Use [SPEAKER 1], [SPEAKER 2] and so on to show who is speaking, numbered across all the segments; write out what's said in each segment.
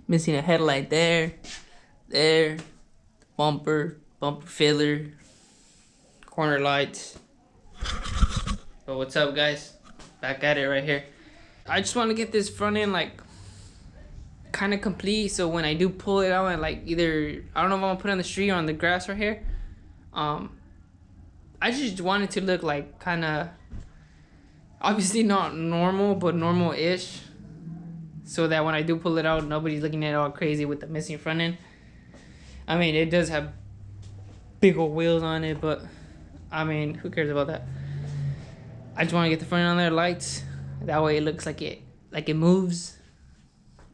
[SPEAKER 1] Missing a headlight there, bumper filler, corner lights. But what's up, guys? Back at it right here. I just want to get this front end like kind of complete, so when I do pull it out and like either I don't know if I'm gonna put it on the street or on the grass right here. I just want it to look like kind of obviously not normal, but normal-ish, so that when I do pull it out, nobody's looking at it all crazy with the missing front end. I mean, it does have big old wheels on it, but I mean, who cares about that? I just want to get the front end on there, lights. That way it looks like it moves.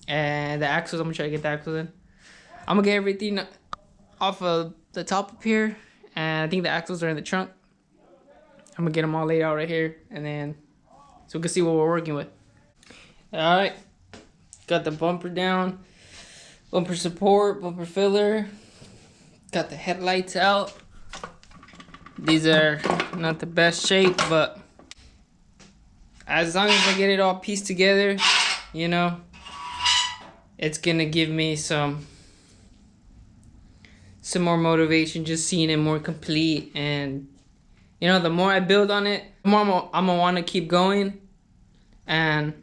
[SPEAKER 1] And the axles, I'm gonna try to get the axles in. I'm gonna get everything off of the top up here, and I think the axles are in the trunk. I'm gonna get them all laid out right here, and then so we can see what we're working with. All right, got the bumper down, bumper support, bumper filler. Got the headlights out. These are not the best shape, but as long as I get it all pieced together, you know, it's gonna give me some more motivation just seeing it more complete. And you know, the more I build on it, the more I'm gonna want to keep going. And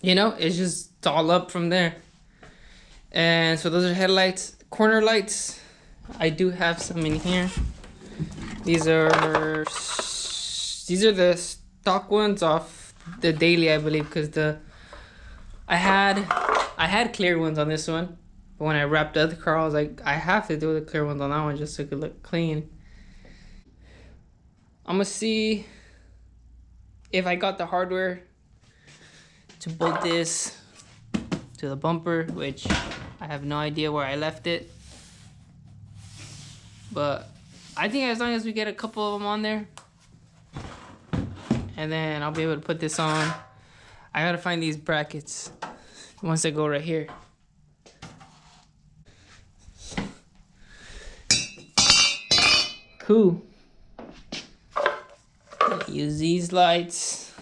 [SPEAKER 1] you know, it's just all up from there. And so those are headlights. Corner lights, I do have some in here. These are the stock ones off the Daily, I believe, because I had clear ones on this one, but when I wrapped the other car, I was like, I have to do the clear ones on that one just so it could look clean. I'm gonna see if I got the hardware to bolt this to the bumper, which I have no idea where I left it. But I think as long as we get a couple of them on there, and then I'll be able to put this on. I gotta find these brackets once they go right here. Cool. Use these lights.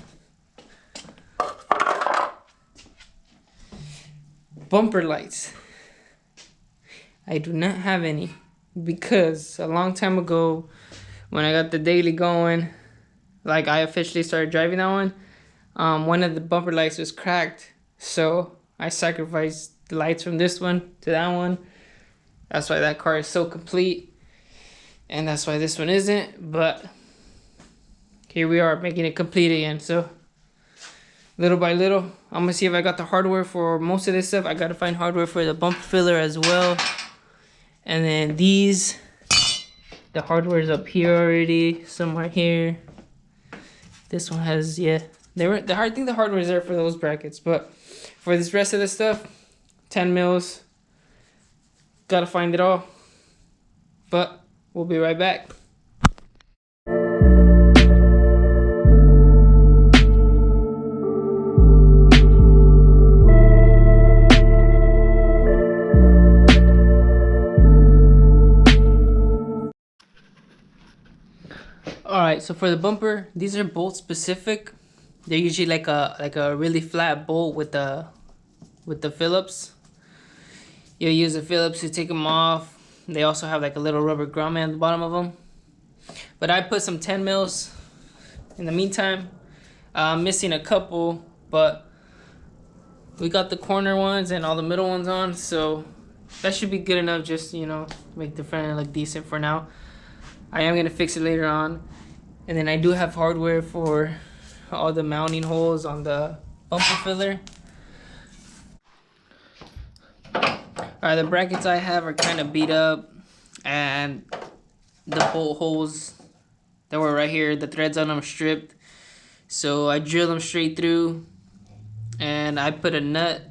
[SPEAKER 1] Bumper lights. I do not have any because a long time ago when I got the Daily going, like I officially started driving that one of the bumper lights was cracked. So I sacrificed the lights from this one to that one. That's why that car is so complete. And that's why this one isn't. But here we are making it complete again. So little by little, I'm gonna see if I got the hardware for most of this stuff. I gotta find hardware for the bumper filler as well. And then these, the hardware is up here already, somewhere here. This one has, yeah, I think the hardware is there for those brackets, but for this rest of the stuff, 10 mils, gotta find it all. But we'll be right back. Alright, so for the bumper, these are bolt specific. They're usually like a really flat bolt with the Phillips. You'll use the Phillips to take them off. They also have like a little rubber grommet at the bottom of them. But I put some 10 mils in the meantime. I'm missing a couple, but we got the corner ones and all the middle ones on, so that should be good enough just, you know, make the front end look decent for now. I am gonna fix it later on. And then I do have hardware for all the mounting holes on the bumper filler. Alright, the brackets I have are kind of beat up, and the bolt holes that were right here, the threads on them stripped. So I drilled them straight through, and I put a nut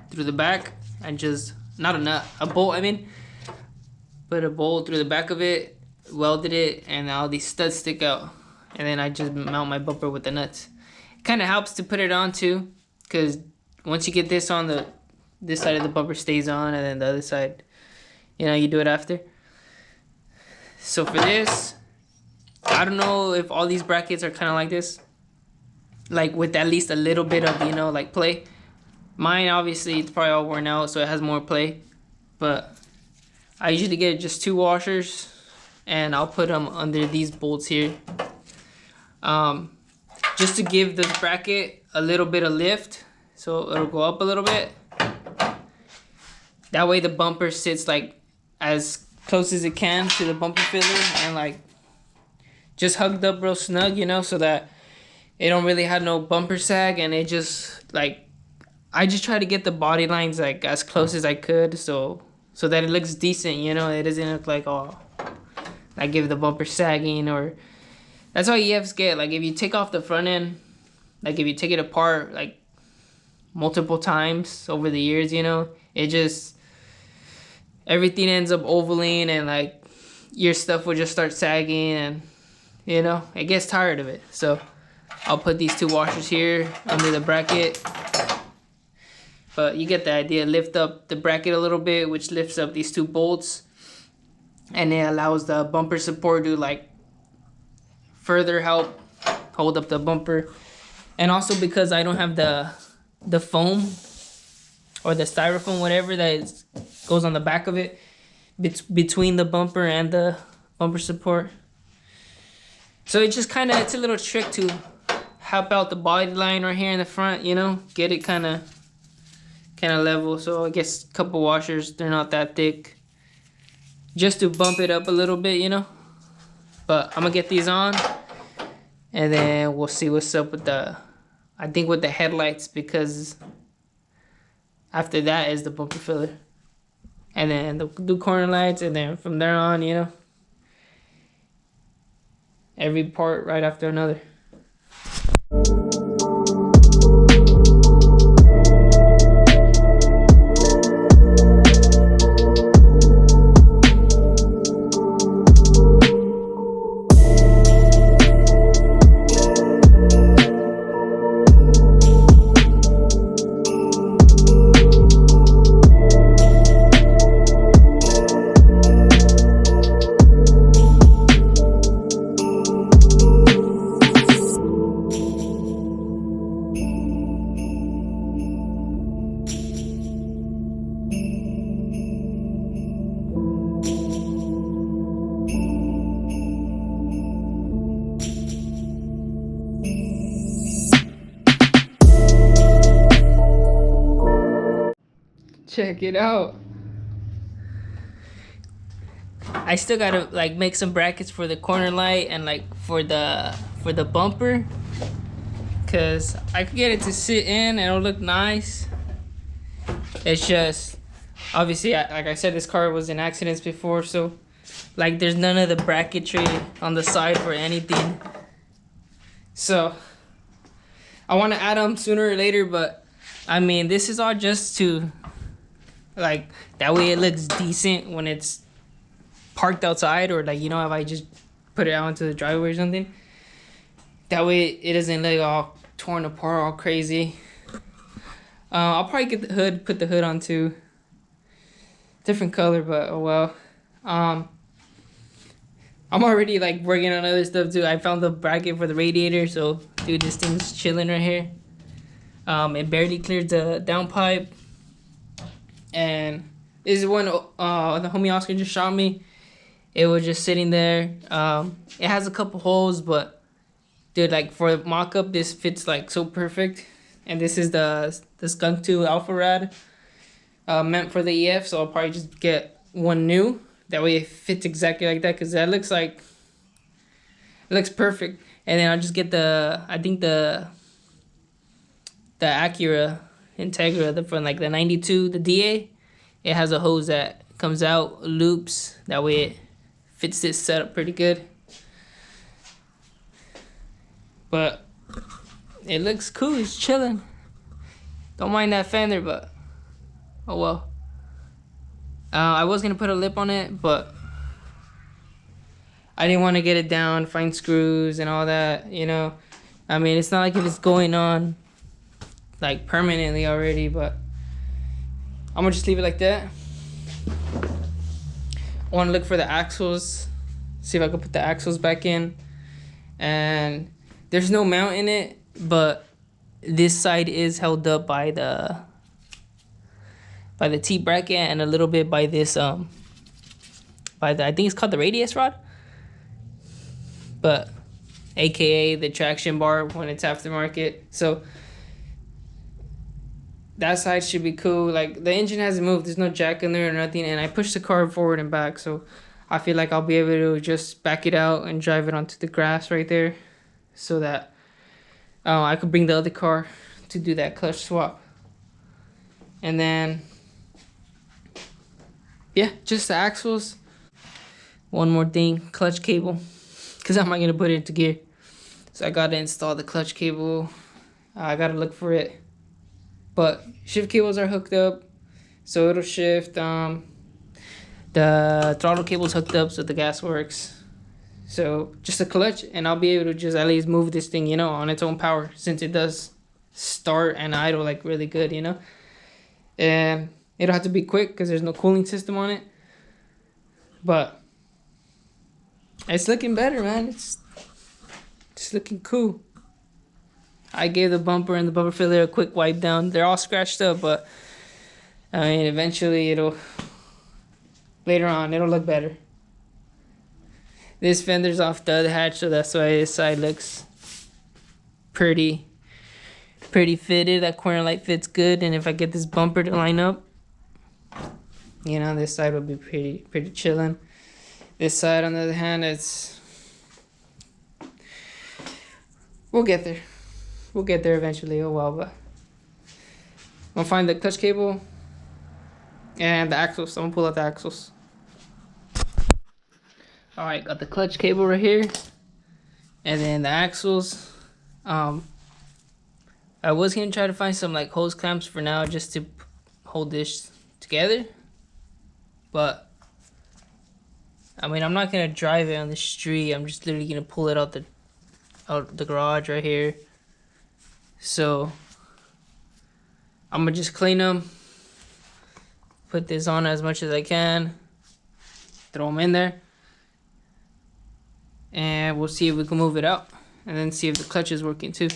[SPEAKER 1] through the back, and just, not a nut, a bolt I mean. Put a bolt through the back of it, welded it, and all these studs stick out. And then I just mount my bumper with the nuts. It kind of helps to put it on too, because once you get this on, this side of the bumper stays on, and then the other side, you know, you do it after. So for this, I don't know if all these brackets are kind of like this, like with at least a little bit of, you know, like play. Mine, obviously, it's probably all worn out, so it has more play. But I usually get just 2 washers, and I'll put them under these bolts here. Just to give this bracket a little bit of lift, so it'll go up a little bit. That way the bumper sits like as close as it can to the bumper filler, and like just hugged up real snug, you know, so that it don't really have no bumper sag, and it just like, I just try to get the body lines like as close as I could, so that it looks decent, you know. It doesn't look like, oh, like if the bumper sagging, or that's how EFs get. Like if you take off the front end, like if you take it apart like multiple times over the years, you know, it just, everything ends up ovaling, and like your stuff will just start sagging, and you know, it gets tired of it. So I'll put these 2 washers here under the bracket. But you get the idea. Lift up the bracket a little bit, which lifts up these 2 bolts, and it allows the bumper support to like further help hold up the bumper. And also because I don't have the foam or the styrofoam, whatever that goes on the back of it, between the bumper and the bumper support. So it just kind of, it's a little trick to help out the body line right here in the front, you know, get it kind of level. So I guess a couple washers, they're not that thick, just to bump it up a little bit, you know. But I'm gonna get these on, and then we'll see what's up with the, I think with the headlights, because after that is the bumper filler, and then the do corner lights, and then from there on, you know, every part right after another. Check it out. I still gotta like make some brackets for the corner light and like for the bumper, cause I could get it to sit in and it'll look nice. It's just obviously, like I said, this car was in accidents before, so like there's none of the bracketry on the side for anything. So I want to add them sooner or later, but I mean, this is all just to like, that way it looks decent when it's parked outside, or like, you know, if I just put it out into the driveway or something, that way it doesn't look all torn apart, all crazy. I'll probably get the hood, put the hood on too, different color, but oh well. I'm already like working on other stuff too. I found the bracket for the radiator, so dude, this thing's chilling right here. It barely cleared the downpipe. And this is one the homie Oscar just shot me. It was just sitting there. It has a couple holes, but dude, like for the mock-up, this fits like so perfect. And this is the Skunk 2 Alpha Rad, meant for the EF. So I'll probably just get one new. That way it fits exactly like that, because that looks like, it looks perfect. And then I'll just get I think the Acura Integra from like the 92, the DA. It has a hose that comes out, loops, that way it fits this setup pretty good. But it looks cool, it's chilling. Don't mind that fender, but oh well. I was gonna put a lip on it, but I didn't want to get it down, find screws and all that, you know. I mean, it's not like if it's going on like permanently already, but I'm gonna just leave it like that. I want to look for the axles, see if I can put the axles back in. And there's no mount in it, but this side is held up by the by the T bracket and a little bit by this by the, I think it's called the radius rod, but aka the traction bar when it's aftermarket. So that side should be cool. Like the engine hasn't moved, there's no jack in there or nothing, and I pushed the car forward and back, so I feel like I'll be able to just back it out and drive it onto the grass right there, so that I could bring the other car to do that clutch swap. And then yeah, just the axles. One more thing, clutch cable, because I'm not gonna put it into gear, so I gotta install the clutch cable. I gotta look for it, but shift cables are hooked up, so it'll shift. The throttle cable's hooked up, so the gas works. So just a clutch, and I'll be able to just at least move this thing, you know, on its own power, since it does start and idle like really good, you know. And it'll have to be quick because there's no cooling system on it, but it's looking better, man. It's looking cool. I gave the bumper and the bumper filler a quick wipe down. They're all scratched up, but I mean, eventually later on, it'll look better. This fender's off the other hatch, so that's why this side looks pretty fitted. That corner light fits good, and if I get this bumper to line up, you know, this side will be pretty chillin'. This side, on the other hand, we'll get there. We'll get there eventually. Oh well, but I'm gonna find the clutch cable and the axles. So I'm gonna pull out the axles. All right, got the clutch cable right here, and then the axles. I was gonna try to find some like hose clamps for now, just to hold this together, but I mean, I'm not gonna drive it on the street. I'm just literally gonna pull it out the garage right here. So I'm gonna just clean them, put this on as much as I can, throw them in there, and we'll see if we can move it out, and then see if the clutch is working too.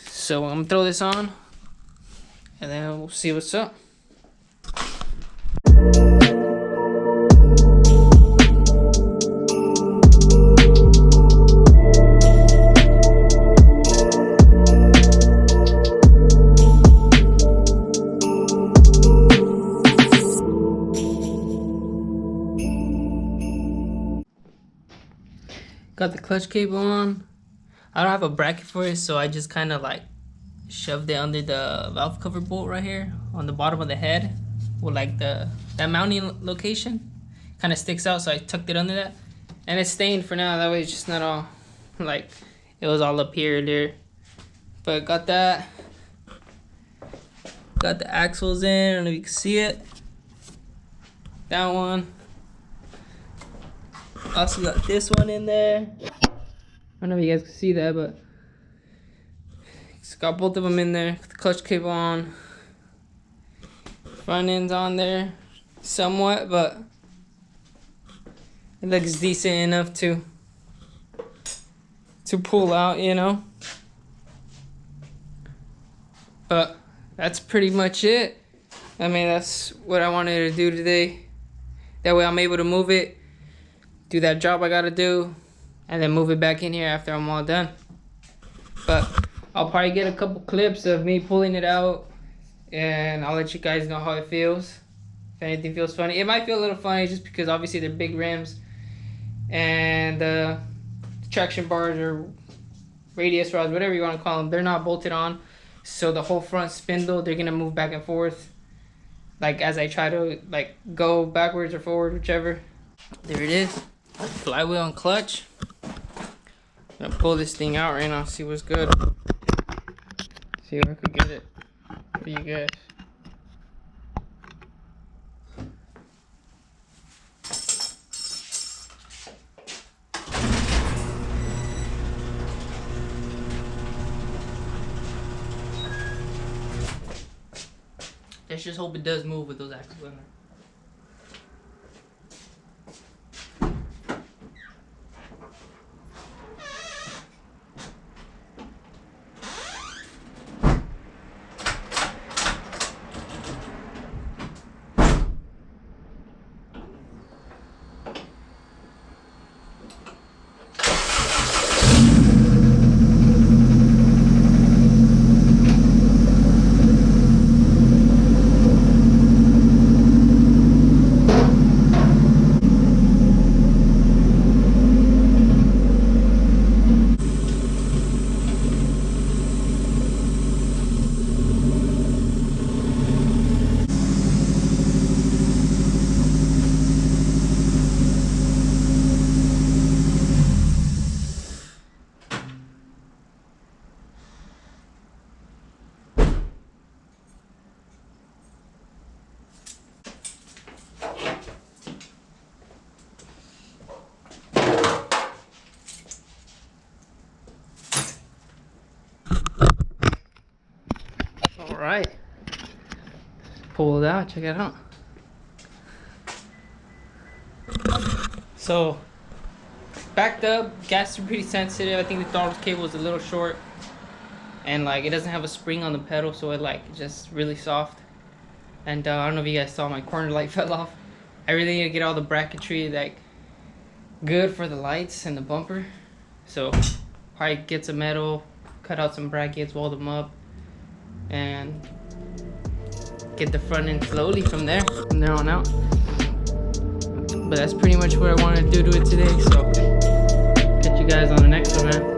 [SPEAKER 1] So I'm gonna throw this on, and then we'll see what's up. Got the clutch cable on. I don't have a bracket for it, so I just kind of like shoved it under the valve cover bolt right here on the bottom of the head, with like that mounting location kind of sticks out, so I tucked it under that, and it's staying for now. That way it's just not all like it was all up here and there. But got that. Got the axles in. I don't know if you can see it. That one. Also got this one in there. I don't know if you guys can see that, but it's got both of them in there. The clutch cable on. Front end's on there somewhat, but it looks decent enough to pull out, you know. But that's pretty much it. I mean, that's what I wanted to do today. That way I'm able to move it, do that job I gotta do, and then move it back in here after I'm all done. But I'll probably get a couple clips of me pulling it out, and I'll let you guys know how it feels. If anything feels funny. It might feel a little funny just because obviously they're big rims, and the traction bars or radius rods, whatever you want to call them, they're not bolted on. So the whole front spindle, they're gonna move back and forth, like as I try to like go backwards or forward, whichever. There it is, flywheel and clutch. I'm gonna pull this thing out right now, see what's good. See if I could get it for you guys. Let's just hope it does move with those axles in there. All right. Pull it out. Check it out. So, backed up. Gas is pretty sensitive. I think the throttle cable is a little short. And like it doesn't have a spring on the pedal, so it like just really soft. And I don't know if you guys saw, my corner light fell off. I really need to get all the bracketry like good for the lights and the bumper. So probably get some metal, cut out some brackets, weld them up, and get the front end slowly from there on out. But that's pretty much what I wanted to do to it today. So catch you guys on the next one, man.